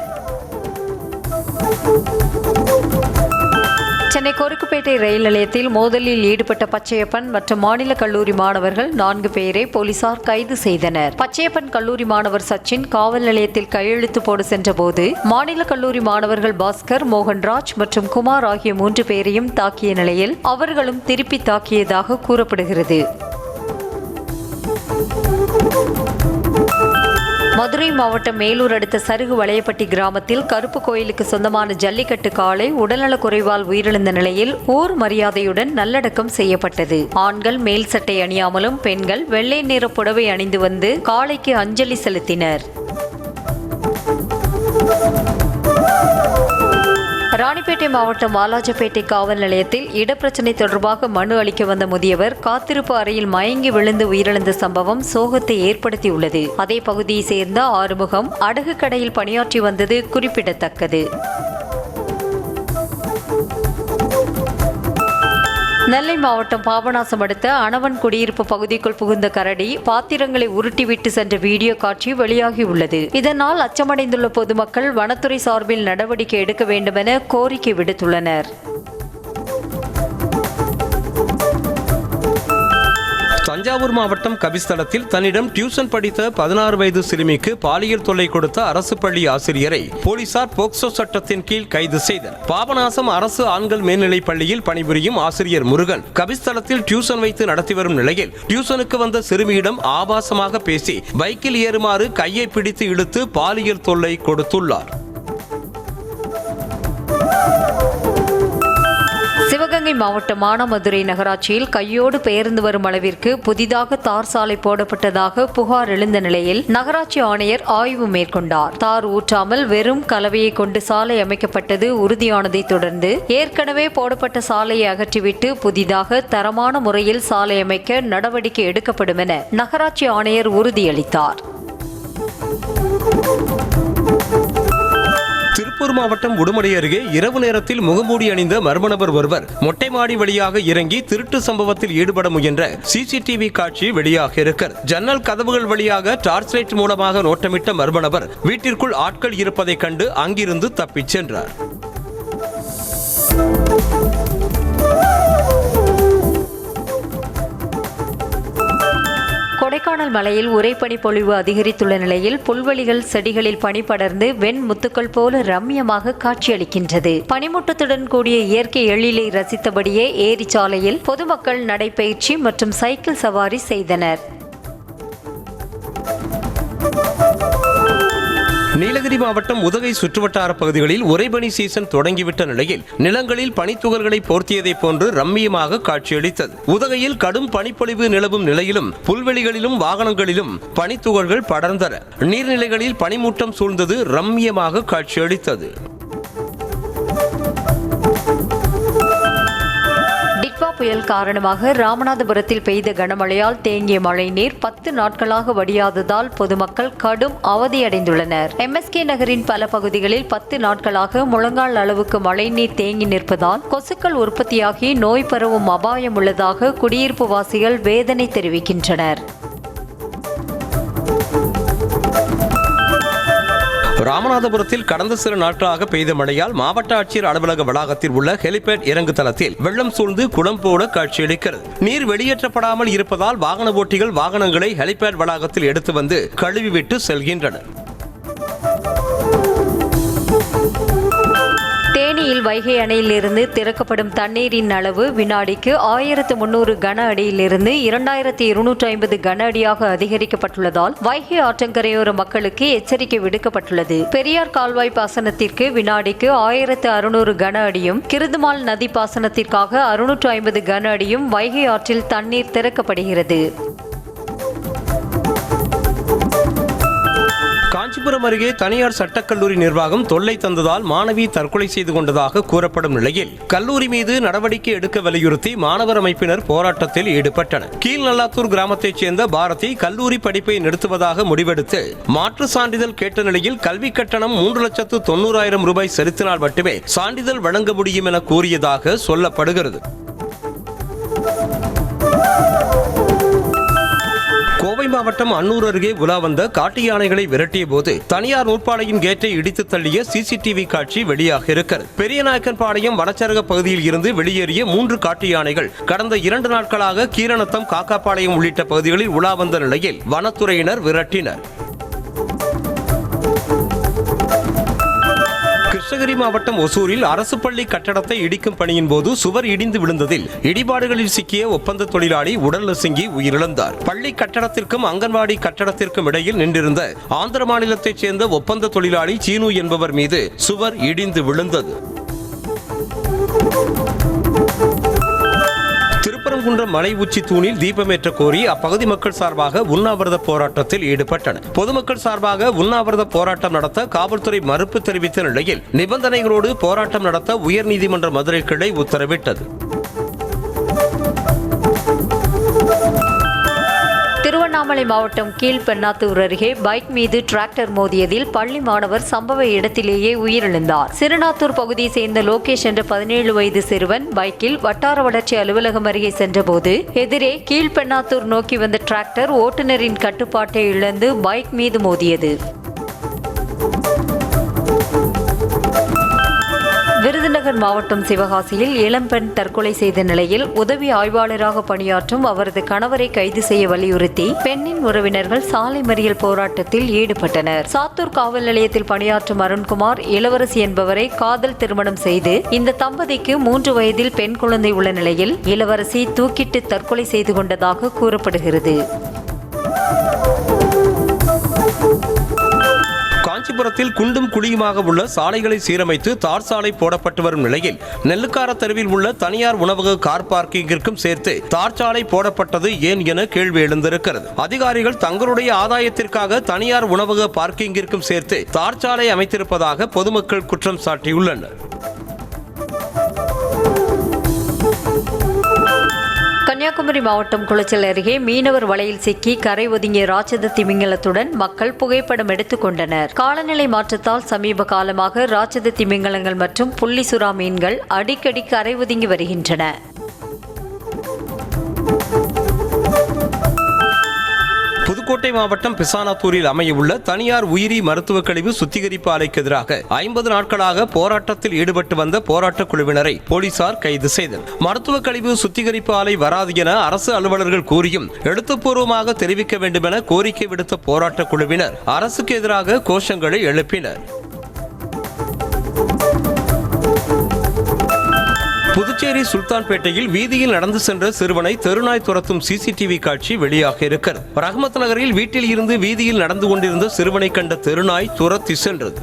சென்னை கொருக்குப்பேட்டை ரயில் நிலையத்தில் மோதலில் ஈடுபட்ட பச்சையப்பன் மற்றும் மாநில கல்லூரி மாணவர்கள் 4 பேரை போலீசார் கைது செய்தனர். பச்சையப்பன் கல்லூரி மாணவர் சச்சின் காவல் நிலையத்தில் கையெழுத்து போட சென்றபோது மாநில கல்லூரி மாணவர்கள் பாஸ்கர், மோகன்ராஜ் மற்றும் குமார் ஆகிய 3 பேரையும் தாக்கிய நிலையில் அவர்களும் திருப்பி தாக்கியதாக கூறப்படுகிறது. மதுரை மாவட்டம் மேலூர் அடுத்த சருகு வளையப்பட்டி கிராமத்தில் கருப்பு கோயிலுக்கு சொந்தமான ஜல்லிக்கட்டு காளை உடல்நலக் குறைவால் உயிரிழந்த நிலையில் ஊர் மரியாதையுடன் நல்லடக்கம் செய்யப்பட்டது. ஆண்கள் மேல் சட்டை அணியாமலும் பெண்கள் வெள்ளை நிற புடவை அணிந்து வந்து காளைக்கு அஞ்சலி செலுத்தினர். ராணிப்பேட்டை மாவட்டம் வாலாஜப்பேட்டை காவல் நிலையத்தில் இடப்பிரச்சினை தொடர்பாக மனு அளிக்க வந்த முதியவர் காத்திருப்பு அறையில் மயங்கி விழுந்து உயிரிழந்த சம்பவம் சோகத்தை ஏற்படுத்தியுள்ளது. அதே பகுதியை சேர்ந்த ஆறுமுகம் அடகு கடையில் பணியாற்றி வந்தது குறிப்பிடத்தக்கது. நெல்லை மாவட்டம் பாபநாசம் அடுத்த அணவன் குடியிருப்பு பகுதிக்குள் புகுந்த கரடி பாத்திரங்களை உருட்டிவிட்டு சென்ற வீடியோ காட்சி வெளியாகியுள்ளது. இதனால் அச்சமடைந்துள்ள பொதுமக்கள் வனத்துறை சார்பில் நடவடிக்கை எடுக்க வேண்டுமென கோரிக்கை விடுத்துள்ளனர். தஞ்சாவூர் மாவட்டம் கபிஸ்தலத்தில் தன்னிடம் டியூஷன் படித்த 16 வயது சிறுமிக்கு பாலியல் தொல்லை கொடுத்த அரசு பள்ளி ஆசிரியரை போலீசார் போக்சோ சட்டத்தின் கீழ் கைது செய்தனர். பாபநாசம் அரசு ஆண்கள் மேல்நிலைப் பள்ளியில் பணிபுரியும் ஆசிரியர் முருகன் கபிஸ்தலத்தில் டியூஷன் வைத்து நடத்தி வரும் நிலையில் டியூஷனுக்கு வந்த சிறுமியிடம் ஆபாசமாக பேசி பைக்கில் ஏறுமாறு கையை பிடித்து இழுத்து பாலியல் தொல்லை கொடுத்துள்ளார். சிவகங்கை மாவட்டம் மானாமதுரை நகராட்சியில் கையோடு பெயர்ந்து வரும் அளவிற்கு புதிதாக தார் சாலை போடப்பட்டதாக புகார் எழுந்த நிலையில் நகராட்சி ஆணையர் ஆய்வு மேற்கொண்டார். தார் ஊற்றாமல் வெறும் கலவையை கொண்டு சாலை அமைக்கப்பட்டது உறுதியானதை தொடர்ந்து ஏற்கனவே போடப்பட்ட சாலையை அகற்றிவிட்டு புதிதாக தரமான முறையில் சாலை அமைக்க நடவடிக்கை எடுக்கப்படும் என நகராட்சி ஆணையர் உறுதியளித்தார். திருப்பூர் மாவட்டம் உடுமலை அருகே இரவு நேரத்தில் முகமூடி அணிந்த மர்ம நபர் ஒருவர் மொட்டை மாடி வழியாக இறங்கி திருட்டு சம்பவத்தில் ஈடுபட முயன்ற சிசிடிவி காட்சி வெளியாக இருக்கிறது. ஜன்னல் கதவுகள் வழியாக டார்ச் லைட் மூலமாக நோட்டமிட்ட மர்ம நபர் வீட்டிற்குள் ஆட்கள் இருப்பதை கண்டு அங்கிருந்து தப்பிச் சென்றார். கொடைக்கானல் மலையில் உறைபனி பொழிவு அதிகரித்துள்ள நிலையில் புல்வெளிகள் செடிகளில் பனி படர்ந்து வெண் முத்துக்கள் போல ரம்மியமாக காட்சியளிக்கின்றது. பனிமூட்டத்துடன் கூடிய இயற்கை எழிலை ரசித்தபடியே ஏரிச்சாலையில் பொதுமக்கள் நடைபயிற்சி மற்றும் சைக்கிள் சவாரி செய்தனர். நீலகிரி மாவட்டம் உதகை சுற்றுவட்டார பகுதிகளில் உறைபனி சீசன் தொடங்கிவிட்ட நிலையில் நிலங்களில் பனித்துகள்களை போர்த்தியதை போன்று ரம்மியமாக காட்சியளித்தது. உதகையில் கடும் பனிப்பொழிவு நிலவும் நிலையிலும் புல்வெளிகளிலும் வாகனங்களிலும் பனித்துகள்கள் படர்ந்தன. நீர்நிலைகளில் பனிமூட்டம் சூழ்ந்தது ரம்மியமாக காட்சியளித்தது. புயல் காரணமாக ராமநாதபுரத்தில் பெய்த கனமழையால் தேங்கிய மழைநீர் 10 நாட்களாக வடியாததால் பொதுமக்கள் கடும் அவதியடைந்துள்ளனர். MSK நகரின் பல பகுதிகளில் 10 நாட்களாக முழங்கால் அளவுக்கு மழைநீர் தேங்கி நிற்பதால் கொசுக்கள் உற்பத்தியாகி நோய் பரவும் அபாயம் உள்ளதாக குடியிருப்பு வாசிகள் வேதனை தெரிவிக்கின்றனர். ராமநாதபுரத்தில் கடந்த சில நாட்களாக பெய்த மழையால் மாவட்ட ஆட்சியர் அலுவலக வளாகத்தில் உள்ள ஹெலிபேட் இறங்கு தளத்தில் வெள்ளம் சூழ்ந்து குளம் போல காட்சியளிக்கிறது. நீர் வெளியேற்றப்படாமல் இருப்பதால் வாகன ஓட்டிகள் வாகனங்களை ஹெலிபேட் வளாகத்தில் எடுத்து வந்து கழுவிவிட்டு செல்கின்றனர். தேனியில் வைகை அணையிலிருந்து திறக்கப்படும் தண்ணீரின் அளவு வினாடிக்கு 1300 கன அடியிலிருந்து 2250 கன அடியாக அதிகரிக்கப்பட்டுள்ளதால் வைகை ஆற்றங்கரையோர மக்களுக்கு எச்சரிக்கை விடுக்கப்பட்டுள்ளது. பெரியார் கால்வாய் பாசனத்திற்கு வினாடிக்கு 1600 கன அடியும், கிருதுமால் நதி பாசனத்திற்காக 650 கன அடியும் வைகை ஆற்றில் தண்ணீர் திறக்கப்படுகிறது. காஞ்சிபுரம் அருகே தனியார் சட்டக்கல்லூரி நிர்வாகம் தொல்லை தந்ததால் மாணவி தற்கொலை செய்து கொண்டதாக கூறப்படும் நிலையில் கல்லூரி மீது நடவடிக்கை எடுக்க வலியுறுத்தி மாணவர் அமைப்பினர் போராட்டத்தில் ஈடுபட்டனர். கீழ்நல்லாத்தூர் கிராமத்தைச் சேர்ந்த பாரதி கல்லூரி படிப்பை நிறுத்துவதாக முடிவெடுத்து மாற்று சான்றிதழ் கேட்ட நிலையில் கல்வி கட்டணம் 3,90,000 ரூபாய் செலுத்தினால் மட்டுமே சான்றிதழ் வழங்க முடியும் என கூறியதாக சொல்லப்படுகிறது. கோவை மாவட்டம் அன்னூர் அருகே உலா வந்த காட்டு யானைகளை விரட்டிய போது தனியார் நூற்பாலையின் கேட்டை இடித்து தள்ளிய சிசிடிவி காட்சி வெளியாக இருக்கிறது. பெரியநாயக்கன்பாளையம் வனச்சரக பகுதியில் இருந்து வெளியேறிய 3 காட்டு யானைகள் கடந்த 2 நாட்களாக கீரநத்தம், காக்காபாளையம் உள்ளிட்ட பகுதிகளில் உலா வந்த நிலையில் வனத்துறையினர் விரட்டினர். கிருஷ்ணகிரி மாவட்டம் ஒசூரில் அரசு பள்ளி கட்டடத்தை இடிக்கும் பணியின் போது சுவர் இடிந்து விழுந்ததில் இடிபாடுகளில் சிக்கிய ஒப்பந்த தொழிலாளி உடல் நசுங்கி உயிரிழந்தார். பள்ளி கட்டடத்திற்கும் அங்கன்வாடி கட்டடத்திற்கும் இடையில் நின்றிருந்த ஆந்திர மாநிலத்தைச் சேர்ந்த ஒப்பந்த தொழிலாளி சீனு என்பவர் மீது சுவர் இடிந்து விழுந்தது. திருப்பரங்குன்றம் மலை உச்சி தூணில் தீபமேற்ற கோரி அப்பகுதி மக்கள் சார்பாக உண்ணாவிரத போராட்டத்தில் ஈடுபட்டனர். பொதுமக்கள் சார்பாக உண்ணாவிரத போராட்டம் நடத்த காவல்துறை மறுப்பு தெரிவித்த நிலையில் நிபந்தனைகளோடு போராட்டம் நடத்த உயர்நீதிமன்ற மதுரை கிளை உத்தரவிட்டது. திருவண்ணாமலை மாவட்டம் கீழ்பெண்ணாத்தூர் அருகே பைக் மீது டிராக்டர் மோதியதில் பள்ளி மாணவர் சம்பவ இடத்திலேயே உயிரிழந்தார். சிறுநாத்தூர் பகுதியை சேர்ந்த லோகேஷ் என்ற 17 வயது சிறுவன் பைக்கில் வட்டார வளர்ச்சி அலுவலகம் அருகே சென்றபோது எதிரே கீழ்பெண்ணாத்தூர் நோக்கி வந்த டிராக்டர் ஓட்டுநரின் கட்டுப்பாட்டை இழந்து பைக் மீது மோதியது. விருதுநகர் மாவட்டம் சிவகாசியில் இளம்பெண் தற்கொலை செய்த நிலையில் உதவி ஆய்வாளராக பணியாற்றும் அவரது கணவரை கைது செய்ய வலியுறுத்தி பெண்ணின் உறவினர்கள் சாலை மறியல் போராட்டத்தில் ஈடுபட்டனர். சாத்தூர் காவல் நிலையத்தில் பணியாற்றும் அருண்குமார் இளவரசி என்பவரை காதல் திருமணம் செய்து இந்த தம்பதிக்கு 3 வயதில் பெண் குழந்தை உள்ள நிலையில் இளவரசி தூக்கிட்டு தற்கொலை செய்து கொண்டதாக கூறப்படுகிறது. காஞ்சிபுரத்தில் குண்டும் குழியுமாக உள்ள சாலைகளை சீரமைத்து தார் சாலை போடப்பட்டு வரும் நிலையில் நெல்லுக்கார தெருவில் உள்ள தனியார் உணவக கார் பார்க்கிங்கிற்கும் சேர்த்து தார் சாலை போடப்பட்டது ஏன் என கேள்வி எழுந்திருக்கிறது. அதிகாரிகள் தங்களுடைய ஆதாயத்திற்காக தனியார் உணவக பார்க்கிங்கிற்கும் சேர்த்து தார் சாலை அமைத்திருப்பதாக பொதுமக்கள் குற்றம் சாட்டியுள்ளனர். கன்னியாகுமரி மாவட்டம் குளச்சல் அருகே மீனவர் வலையில் சிக்கி கரை ஒதுங்கிய ராட்சத திமிங்கலத்துடன் மக்கள் புகைப்படம் எடுத்துக் கொண்டனர். காலநிலை மாற்றத்தால் சமீப காலமாக ராட்சத திமிங்கலங்கள் மற்றும் புள்ளி சுறா மீன்கள் அடிக்கடி கரை ஒதுங்கி வருகின்றன. புதுக்கோட்டை மாவட்டம் பிசானாத்தூரில் அமையவுள்ள தனியார் உயிரி மருத்துவக் கழிவு சுத்திகரிப்பு ஆலைக்கு எதிராக 50 நாட்களாக போராட்டத்தில் ஈடுபட்டு வந்த போராட்டக் குழுவினரை போலீசார் கைது செய்தனர். மருத்துவக் கழிவு சுத்திகரிப்பு ஆலை வராது என அரசு அலுவலர்கள் கூறியும் எழுத்துப்பூர்வமாக தெரிவிக்க வேண்டும் என கோரிக்கை விடுத்த போராட்டக் குழுவினர் அரசுக்கு எதிராக கோஷங்களை எழுப்பினர். புதுச்சேரி சுல்தான்பேட்டையில் வீதியில் நடந்து சென்ற சிறுவனை தெருநாய் துரத்தும் சிசிடிவி காட்சி வெளியாக இருக்கிறது. ரஹ்மத் நகரில் வீட்டில் இருந்து வீதியில் நடந்து கொண்டிருந்த சிறுவனை கண்ட தெருநாய் துரத்தி சென்றது.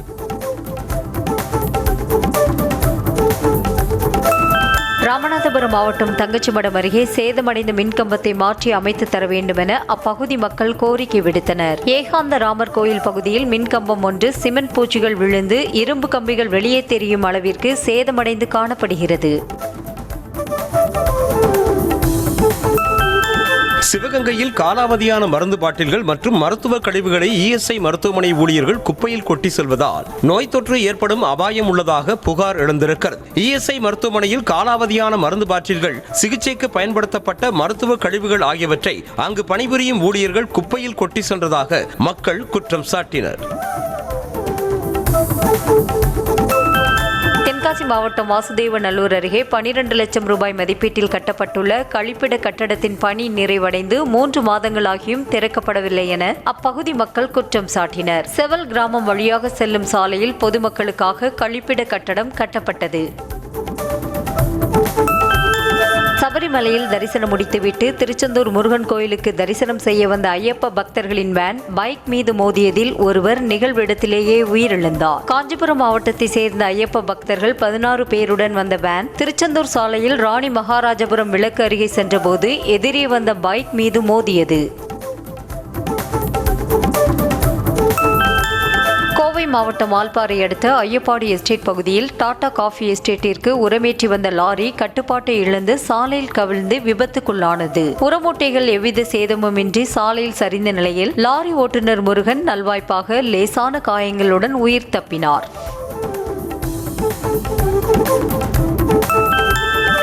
ராமநாதபுரம் மாவட்டம் தங்கச்சிமடம் அருகே சேதமடைந்த மின்கம்பத்தை மாற்றி அமைத்து தர வேண்டும் என அப்பகுதி மக்கள் கோரிக்கை விடுத்தனர். ஏகாந்த ராமர் கோயில் பகுதியில் மின்கம்பம் ஒன்று சிமெண்ட் பூச்சிகள் விழுந்து இரும்பு கம்பிகள் வெளியே தெரியும் அளவிற்கு சேதமடைந்து காணப்படுகிறது. சிவகங்கையில் காலாவதியான மருந்து பாட்டில்கள் மற்றும் மருத்துவ கழிவுகளை இஎஸ்ஐ மருத்துவமனை ஊழியர்கள் குப்பையில் கொட்டி செல்வதால் நோய் தொற்று ஏற்படும் அபாயம் உள்ளதாக புகார் எழுந்திருக்கிறது. இஎஸ்ஐ மருத்துவமனையில் காலாவதியான மருந்து பாட்டில்கள், சிகிச்சைக்கு பயன்படுத்தப்பட்ட மருத்துவ கழிவுகள் ஆகியவற்றை அங்கு பணிபுரியும் ஊழியர்கள் குப்பையில் கொட்டி சென்றதாக மக்கள் குற்றம் சாட்டினர். தென்காசி மாவட்டம் வாசுதேவநல்லூர் அருகே 12 லட்சம் ரூபாய் மதிப்பீட்டில் கட்டப்பட்டுள்ள கழிப்பிட கட்டடத்தின் பணி நிறைவடைந்து 3 மாதங்களாகியும் திறக்கப்படவில்லை என அப்பகுதி மக்கள் குற்றம் சாட்டினர். செவல் கிராமம் வழியாக செல்லும் சாலையில் பொதுமக்களுக்காக கழிப்பிட கட்டடம் கட்டப்பட்டது. சபரிமலையில் தரிசனம் முடித்துவிட்டு திருச்செந்தூர் முருகன் கோயிலுக்கு தரிசனம் செய்ய வந்த ஐயப்ப பக்தர்களின் வேன் பைக் மீது மோதியதில் ஒருவர் நிகழ்விடத்திலேயே உயிரிழந்தார். காஞ்சிபுரம் மாவட்டத்தை சேர்ந்த ஐயப்ப பக்தர்கள் 16 பேருடன் வந்த வேன் திருச்செந்தூர் சாலையில் ராணி மகாராஜபுரம் விளக்கு அருகே சென்றபோது எதிரே வந்த பைக் மீது மோதியது. கோவை மாவட்டம் ஆல்பாறை அடுத்த ஐயப்பாடி எஸ்டேட் பகுதியில் டாடா காஃபி எஸ்டேட்டிற்கு உரமேற்றி வந்த லாரி கட்டுப்பாட்டை இழந்து சாலையில் கவிழ்ந்து விபத்துக்குள்ளானது. உரமூட்டைகள் எவ்வித சேதமுமின்றி சாலையில் சரிந்த நிலையில் லாரி ஓட்டுநர் முருகன் நல்வாய்ப்பாக லேசான காயங்களுடன் உயிர் தப்பினார்.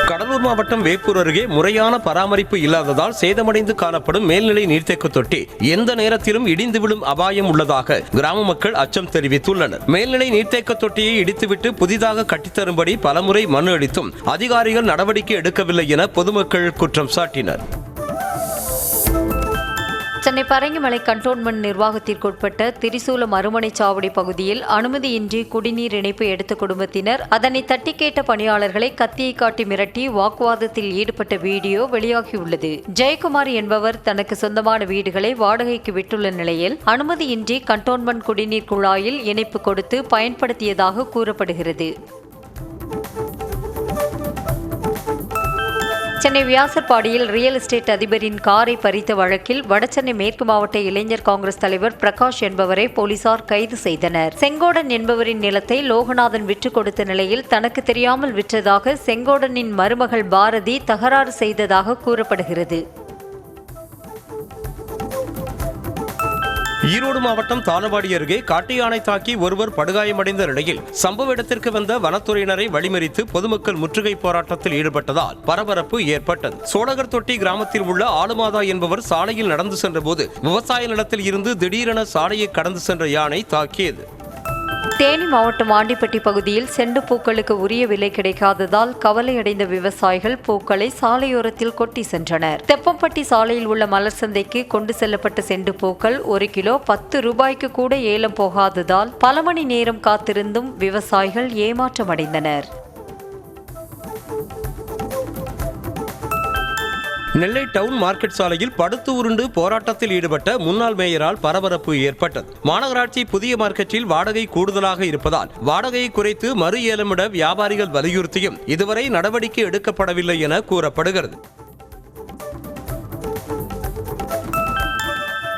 கடலூர் மாவட்டம் வேப்பூர் அருகே முறையான பராமரிப்பு இல்லாததால் சேதமடைந்து காணப்படும் மேல்நிலை நீர்த்தேக்க தொட்டி எந்த நேரத்திலும் இடிந்து விழும் அபாயம் உள்ளதாக கிராம மக்கள் அச்சம் தெரிவித்துள்ளனர். மேல்நிலை நீர்த்தேக்க தொட்டியை இடித்துவிட்டு புதிதாக கட்டித்தரும்படி பலமுறை மனு அளித்தும் அதிகாரிகள் நடவடிக்கை எடுக்கவில்லை என பொதுமக்கள் குற்றம் சாட்டினர். சென்னை பரங்கிமலை கண்டோன்மெண்ட் நிர்வாகத்திற்குட்பட்ட திரிசூலம் அருமனை சாவடி பகுதியில் அனுமதியின்றி குடிநீர் இணைப்பு எடுத்த குடும்பத்தினர் அதனை தட்டி கேட்ட பணியாளர்களை கத்தியை காட்டி மிரட்டி வாக்குவாதத்தில் ஈடுபட்ட வீடியோ வெளியாகியுள்ளது. ஜெயக்குமார் என்பவர் தனக்கு சொந்தமான வீடுகளை வாடகைக்கு விட்டுள்ள நிலையில் அனுமதியின்றி கண்டோன்மெண்ட் குடிநீர் குழாயில் இணைப்பு கொடுத்து பயன்படுத்தியதாக கூறப்படுகிறது. சென்னை வியாசர்பாடியில் ரியல் எஸ்டேட் அதிபரின் காரை பறித்த வழக்கில் வடசென்னை மேற்கு மாவட்ட இளைஞர் காங்கிரஸ் தலைவர் பிரகாஷ் என்பவரை போலீசார் கைது செய்தனர். செங்கோடன் என்பவரின் நிலத்தை லோகநாதன் விற்றுக் கொடுத்த நிலையில் தனக்கு தெரியாமல் விற்றதாக செங்கோடனின் மருமகள் பாரதி தகராறு செய்ததாக கூறப்படுகிறது. ஈரோடு மாவட்டம் தாளவாடி அருகே காட்டு யானை தாக்கி ஒருவர் படுகாயமடைந்த நிலையில் சம்பவ இடத்திற்கு வந்த வனத்துறையினரை வழிமறித்து பொதுமக்கள் முற்றுகை போராட்டத்தில் ஈடுபட்டதால் பரபரப்பு ஏற்பட்டது. சோழகர் தொட்டி கிராமத்தில் உள்ள ஆளுமாதா என்பவர் சாலையில் நடந்து சென்றபோது விவசாய நிலத்தில் இருந்து திடீரென சாலையை கடந்து சென்ற யானை தாக்கியது. தேனி மாவட்டம் ஆண்டிப்பட்டி பகுதியில் செண்டு பூக்களுக்கு உரிய விலை கிடைக்காததால் கவலையடைந்த விவசாயிகள் பூக்களை சாலையோரத்தில் கொட்டி சென்றனர். தெப்பம்பட்டி சாலையில் உள்ள மலர் சந்தைக்கு கொண்டு செல்லப்பட்ட செண்டு பூக்கள் 1 கிலோ 10 ரூபாய்க்கு கூட ஏலம் போகாததால் பல மணி நேரம் காத்திருந்தும் விவசாயிகள் ஏமாற்றமடைந்தனர். நெல்லை டவுன் மார்க்கெட் சாலையில் படுத்து உருண்டு போராட்டத்தில் ஈடுபட்ட முன்னாள் மேயரால் பரபரப்பு ஏற்பட்டது. மாநகராட்சி புதிய மார்க்கெட்டில் வாடகை கூடுதலாக இருப்பதால் வாடகையை குறைத்து மறு ஏலமிட வியாபாரிகள் வலியுறுத்தியும் இதுவரை நடவடிக்கை எடுக்கப்படவில்லை என கூறப்படுகிறது.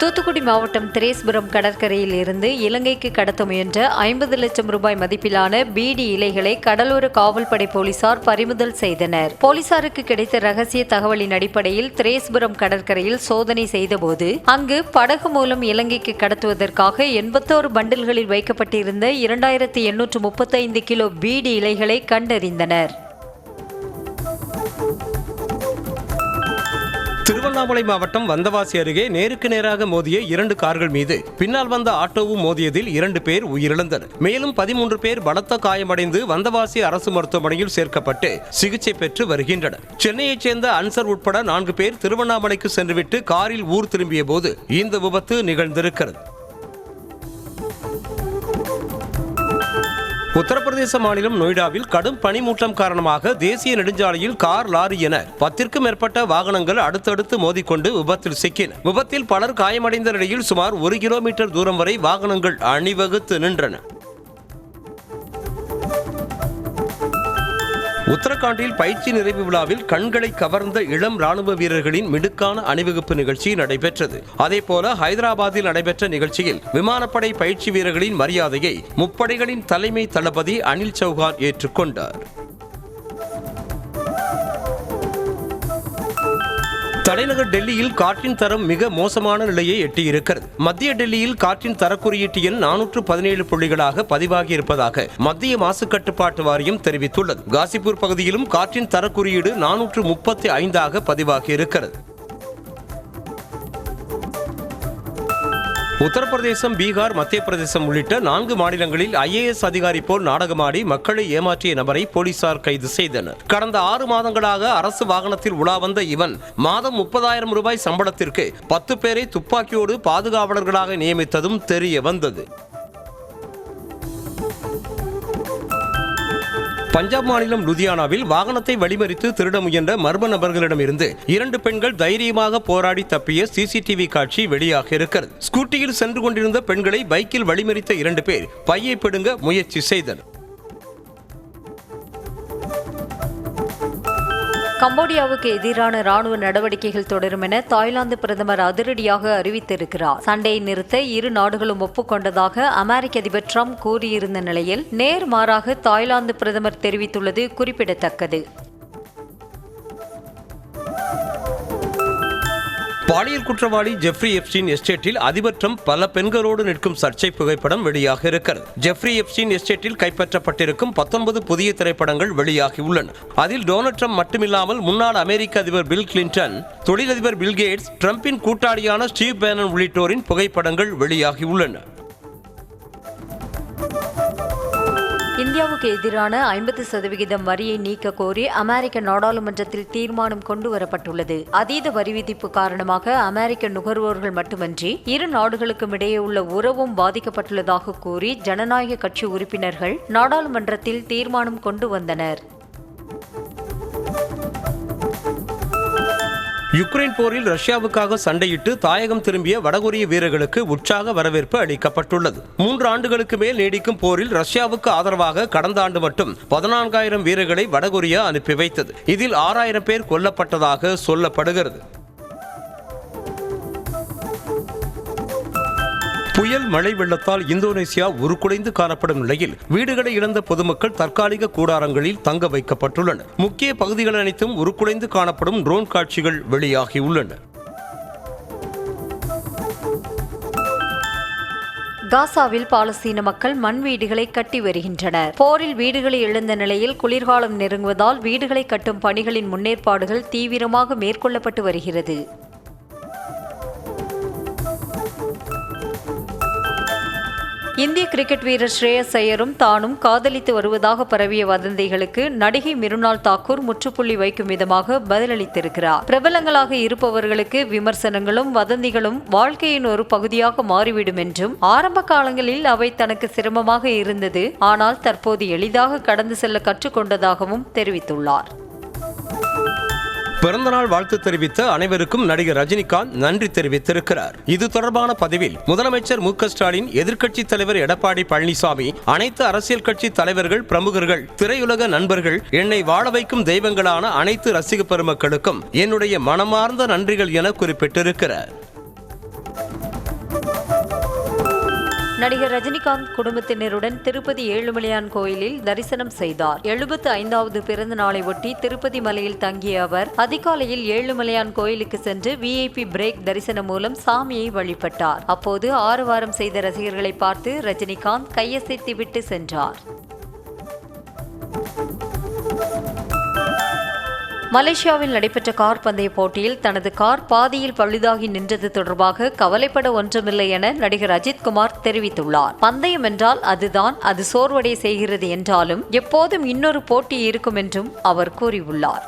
தூத்துக்குடி மாவட்டம் திரேஸ்புரம் கடற்கரையில் இருந்து இலங்கைக்கு கடத்த முயன்ற 50 லட்சம் ரூபாய் மதிப்பிலான பீடி இலைகளை கடலோர காவல்படை போலீசார் பறிமுதல் செய்தனர். போலீசாருக்கு கிடைத்த ரகசிய தகவலின் அடிப்படையில் திரேஸ்புரம் கடற்கரையில் சோதனை செய்தபோது அங்கு படகு மூலம் இலங்கைக்கு கடத்துவதற்காக 81 பண்டில்களில் வைக்கப்பட்டிருந்த 2835 கிலோ பீடி இலைகளை கண்டறிந்தனர். திருவண்ணாமலை மாவட்டம் வந்தவாசி அருகே நேருக்கு நேராக மோதிய 2 கார்கள் மீது பின்னால் வந்த ஆட்டோவும் மோதியதில் 2 பேர் உயிரிழந்தனர். மேலும் 13 பேர் பலத்த காயமடைந்து வந்தவாசி அரசு மருத்துவமனையில் சேர்க்கப்பட்டு சிகிச்சை பெற்று வருகின்றனர். சென்னையைச் சேர்ந்த அன்சர் உட்பட 4 பேர் திருவண்ணாமலைக்கு சென்றுவிட்டு காரில் ஊர் திரும்பிய போது இந்த விபத்து நிகழ்ந்திருக்கிறது. உத்தரப்பிரதேச மாநிலம் நொய்டாவில் கடும் பனிமூட்டம் காரணமாக தேசிய நெடுஞ்சாலையில் கார், லாரி என 10க்கும் மேற்பட்ட வாகனங்கள் அடுத்தடுத்து மோதிக்கொண்டு விபத்தில் சிக்கின. விபத்தில் பலர் காயமடைந்த நிலையில் சுமார் 1 கிலோமீட்டர் தூரம் வரை வாகனங்கள் அணிவகுத்து நின்றன. உத்தரகாண்டில் பயிற்சி நிறைவு விழாவில் கண்களை கவர்ந்த இளம் ராணுவ வீரர்களின் மிடுக்கான அணிவகுப்பு நிகழ்ச்சி நடைபெற்றது. அதேபோல ஹைதராபாத்தில் நடைபெற்ற நிகழ்ச்சியில் விமானப்படை பயிற்சி வீரர்களின் மரியாதையை முப்படைகளின் தலைமை தளபதி அனில் சௌஹான் ஏற்றுக்கொண்டார். தலைநகர் டெல்லியில் காற்றின் தரம் மிக மோசமான நிலையை எட்டியிருக்கிறது. மத்திய டெல்லியில் காற்றின் தரக்குறியீட்டு எண் 417 புள்ளிகளாக பதிவாகி இருப்பதாக மத்திய மாசு கட்டுப்பாட்டு வாரியம் தெரிவித்துள்ளது. காசிப்பூர் பகுதியிலும் காற்றின் தரக்குறியீடு 435 பதிவாகி இருக்கிறது. உத்தரப்பிரதேசம், பீகார், மத்திய பிரதேசம் உள்ளிட்ட 4 மாநிலங்களில் IAS அதிகாரி போல் நாடகமாடி மக்களை ஏமாற்றிய நபரை போலீசார் கைது செய்தனர். கடந்த 6 மாதங்களாக அரசு வாகனத்தில் உலா வந்த இவன் மாதம் 30,000 ரூபாய் சம்பளத்திற்கு 10 பேரை துப்பாக்கியோடு பாதுகாவலர்களாக நியமித்ததும் தெரிய வந்தது. பஞ்சாப் மாநிலம் லுதியானாவில் வாகனத்தை வழிமறித்து திருட முயன்ற மர்ம நபர்களிடமிருந்து 2 பெண்கள் தைரியமாக போராடி தப்பிய CCTV காட்சி வெளியாக இருக்கிறது. ஸ்கூட்டியில் சென்று கொண்டிருந்த பெண்களை பைக்கில் வழிமறித்த 2 பேர் பையை பிடுங்க முயற்சி செய்தனர். கம்போடியாவுக்கு எதிரான ராணுவ நடவடிக்கைகள் தொடரும் என தாய்லாந்து பிரதமர் அதிரடியாக அறிவித்திருக்கிறார். சண்டையை நிறுத்த இரு நாடுகளும் ஒப்புக்கொண்டதாக அமெரிக்க அதிபர் ட்ரம்ப் கூறியிருந்த நிலையில் நேர்மாறாக தாய்லாந்து பிரதமர் தெரிவித்துள்ளது குறிப்பிடத்தக்கது. பாலியல் குற்றவாளி ஜெஃப்ரி எப்ஸ்டீன் எஸ்டேட்டில் அதிபர் ட்ரம்ப் பல பெண்களோடு நிற்கும் சர்ச்சை புகைப்படம் வெளியாக இருக்கிறது. ஜெஃப்ரி எப்ஸ்டீன் எஸ்டேட்டில் கைப்பற்றப்பட்டிருக்கும் 19 புதிய திரைப்படங்கள் வெளியாகி உள்ளன. அதில் டொனால்ட் ட்ரம்ப் மட்டுமில்லாமல் முன்னாள் அமெரிக்க அதிபர் பில் கிளின்டன், தொழிலதிபர் பில் கேட்ஸ், ட்ரம்பின் கூட்டாளியான ஸ்டீவ் பேனன் உள்ளிட்டோரின் புகைப்படங்கள் வெளியாகி உள்ளன. இந்தியாவுக்கு எதிரான 50% வரியை நீக்க கோரி அமெரிக்க நாடாளுமன்றத்தில் தீர்மானம் கொண்டு வரப்பட்டுள்ளது. அதீத வரி விதிப்பு காரணமாக அமெரிக்க நுகர்வோர்கள் மட்டுமன்றி இரு நாடுகளுக்கும் இடையே உள்ள உறவும் பாதிக்கப்பட்டுள்ளதாக கூறி ஜனநாயக கட்சி உறுப்பினர்கள் நாடாளுமன்றத்தில் தீர்மானம் கொண்டு வந்தனர். யுக்ரைன் போரில் ரஷ்யாவுக்காக சண்டையிட்டு தாயகம் திரும்பிய வடகொரிய வீரர்களுக்கு உற்சாக வரவேற்பு அளிக்கப்பட்டுள்ளது. 3 ஆண்டுகளுக்கு மேல் நீடிக்கும் போரில் ரஷ்யாவுக்கு ஆதரவாக கடந்த ஆண்டு மட்டும் 14,000 வீரர்களை வடகொரியா அனுப்பி வைத்தது. இதில் 6,000 பேர் கொல்லப்பட்டதாக சொல்லப்படுகிறது. புயல் மழை வெள்ளத்தால் இந்தோனேசியா உருக்குலைந்து காணப்படும் நிலையில் வீடுகளை இழந்த பொதுமக்கள் தற்காலிக கூடாரங்களில் தங்க வைக்கப்பட்டுள்ளனர். முக்கிய பகுதிகள் அனைத்தும் உருக்குலைந்து காணப்படும் ட்ரோன் காட்சிகள் வெளியாகியுள்ளன. காசாவில் பாலஸ்தீன மக்கள் மண் வீடுகளை கட்டி வருகின்றனர். போரில் வீடுகளை இழந்த நிலையில் குளிர்காலம் நெருங்குவதால் வீடுகளை கட்டும் பணிகளின் முன்னேற்பாடுகள் தீவிரமாக மேற்கொள்ளப்பட்டு வருகிறது. இந்திய கிரிக்கெட் வீரர் ஸ்ரேயஸ் ஐயரும் தானும் காதலித்து வருவதாக பரவிய வதந்திகளுக்கு நடிகை மிருனால் தாக்கூர் முற்றுப்புள்ளி வைக்கும் விதமாக பதிலளித்திருக்கிறார். பிரபலங்களாக இருப்பவர்களுக்கு விமர்சனங்களும் வதந்திகளும் வாழ்க்கையின் ஒரு பகுதியாக மாறிவிடும் என்றும், ஆரம்ப காலங்களில் அவை தனக்கு சிரமமாக இருந்தது, ஆனால் தற்போது எளிதாக கடந்து செல்ல கற்றுக்கொண்டதாகவும் தெரிவித்துள்ளார். பிறந்தநாள் வாழ்த்து தெரிவித்த அனைவருக்கும் நடிகர் ரஜினிகாந்த் நன்றி தெரிவித்திருக்கிறார். இது தொடர்பான பதிவில் முதலமைச்சர் மு.க. ஸ்டாலின், எதிர்க்கட்சித் தலைவர் எடப்பாடி பழனிசாமி, அனைத்து அரசியல் கட்சி தலைவர்கள், பிரமுகர்கள், திரையுலக நண்பர்கள், என்னை வாழ வைக்கும் தெய்வங்களான அனைத்து ரசிக பெருமக்களுக்கும் என்னுடைய மனமார்ந்த நன்றிகள் என குறிப்பிட்டிருக்கிறார். நடிகர் ரஜினிகாந்த் குடும்பத்தினருடன் திருப்பதி ஏழுமலையான் கோயிலில் தரிசனம் செய்தார். 75வது பிறந்த நாளை ஒட்டி திருப்பதி மலையில் தங்கிய அவர் அதிகாலையில் ஏழுமலையான் கோயிலுக்கு சென்று VIP பிரேக் தரிசனம் மூலம் சாமியை வழிபட்டார். அப்போது ஆரவாரம் செய்த ரசிகர்களை பார்த்து ரஜினிகாந்த் கையசைத்துவிட்டு சென்றார். மலேசியாவில் நடைபெற்ற கார் பந்தய போட்டியில் தனது கார் பாதியில் பழுதாகி நின்றது தொடர்பாக கவலைப்பட ஒன்றுமில்லை என நடிகர் அஜித்குமார் தெரிவித்துள்ளார். பந்தயம் என்றால் அதுதான், அது சோர்வடைய செய்கிறது என்றாலும் எப்போதும் இன்னொரு போட்டி இருக்கும் என்றும் அவர் கூறியுள்ளார்.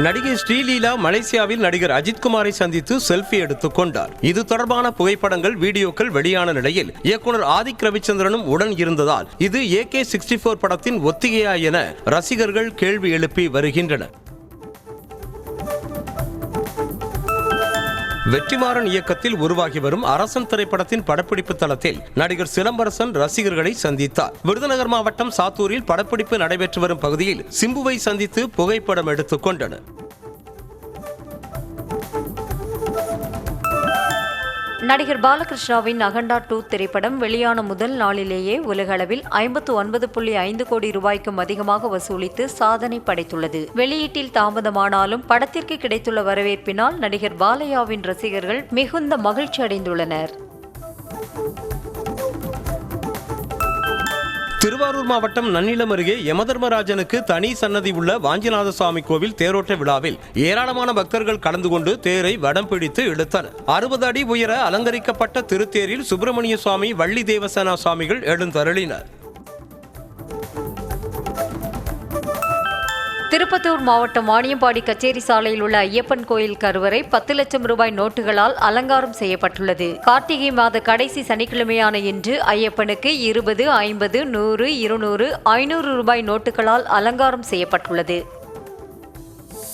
நடிகை ஸ்ரீலீலா மலேசியாவில் நடிகர் அஜித்குமாரை சந்தித்து செல்ஃபி எடுத்துக் கொண்டார். இது தொடர்பான புகைப்படங்கள், வீடியோக்கள் வெளியான நிலையில் இயக்குனர் ஆதிக் ரவிச்சந்திரனும் உடன் இருந்ததால் இது AK-64 படத்தின் ஒத்திகையா என ரசிகர்கள் கேள்வி எழுப்பி வருகின்றனர். வெற்றிமாறன் இயக்கத்தில் உருவாகி வரும் அரசன் திரைப்படத்தின் படப்பிடிப்பு தளத்தில் நடிகர் சிலம்பரசன் ரசிகர்களை சந்தித்தார். விருதுநகர் மாவட்டம் சாத்தூரில் படப்பிடிப்பு நடைபெற்று வரும் பகுதியில் சிம்புவை சந்தித்து புகைப்படம் எடுத்துக் கொண்டனர். நடிகர் பாலகிருஷ்ணாவின் அகண்டா 2 திரைப்படம் வெளியான முதல் நாளிலேயே உலக அளவில் 59.5 கோடி ரூபாய்க்கும் அதிகமாக வசூலித்து சாதனை படைத்துள்ளது. வெளியீட்டில் தாமதமானாலும் படத்திற்கு கிடைத்துள்ள வரவேற்பினால் நடிகர் பாலையாவின் ரசிகர்கள் மிகுந்த மகிழ்ச்சி அடைந்துள்ளனர். திருவாரூர் மாவட்டம் நன்னிலம் அருகே யமதர்மராஜனுக்கு தனி சன்னதி உள்ள வாஞ்சிநாத சுவாமி கோவில் தேரோட்ட விழாவில் ஏராளமான பக்தர்கள் கலந்து கொண்டு தேரை வடம் பிடித்து இழுத்தனர். 60 அடி உயர அலங்கரிக்கப்பட்ட திருத்தேரில் சுப்பிரமணிய சுவாமி, வள்ளி தேவசேனா சுவாமிகள் எழுந்தருளினர். திருப்பத்தூர் மாவட்டம் வாணியம்பாடி கச்சேரி சாலையில் உள்ள ஐயப்பன் கோயில் கருவறை 10 லட்சம் ரூபாய் நோட்டுகளால் அலங்காரம் செய்யப்பட்டுள்ளது. கார்த்திகை மாத கடைசி சனிக்கிழமையான இன்று ஐயப்பனுக்கு 20, 50, 100, 200, 500 ரூபாய் நோட்டுகளால் அலங்காரம் செய்யப்பட்டுள்ளது.